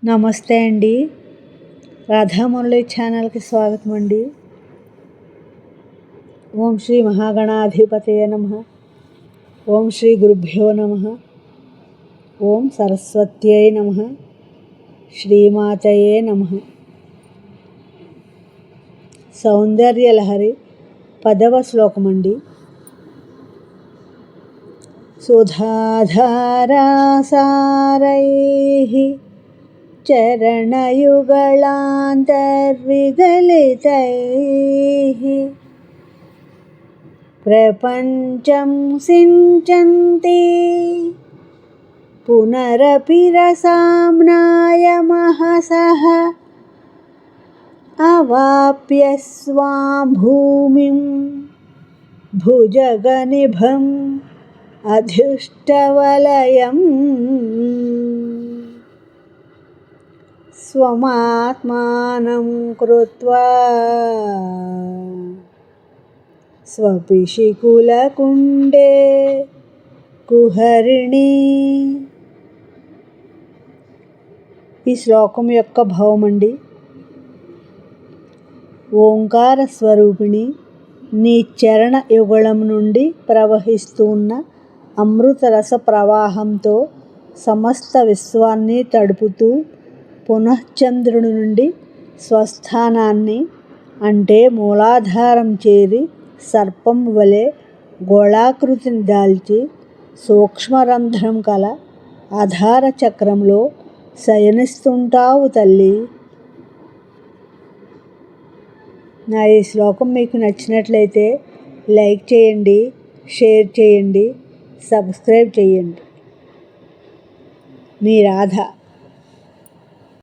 నమస్తే అండి. రాధామురళి ఛానల్కి స్వాగతం అండి. ఓం శ్రీ మహాగణాధిపతయే నమః. ఓం శ్రీ గురుభ్యో నమః. ఓం సరస్వత్యై నమః. శ్రీమాతయే నమః. సౌందర్యలహరి 10వ శ్లోకమండి. సుధాధారాసారైః చరణయుగళాంతర్విగలితైః ప్రపంచం సించంతి పునరపి రసామ్నాయమహసః అవాప్య స్వాం భూమిం భుజగనిభం అధిష్టవలయం స్వమాత్మానం కృత్వా స్వపిశికులకుండే కుహరిణి. ఈ శ్లోకం యొక్క భావమండి. ఓంకార స్వరూపిణి, నీ చరణ యుగళం నుండి ప్రవహిస్తున్న అమృతరస ప్రవాహంతో సమస్త విశ్వాన్ని తడుపుతూ పునశ్చంద్రుడి నుండి స్వస్థానాన్ని అంటే మూలాధారం చేరి సర్పం వలె గోళాకృతిని దాల్చి సూక్ష్మరంధ్రం కల ఆధార చక్రంలో శయనిస్తుంటావు తల్లి. నా ఈ శ్లోకం మీకు నచ్చినట్లయితే లైక్ చేయండి, షేర్ చేయండి, సబ్స్క్రైబ్ చేయండి. మీ రాధ.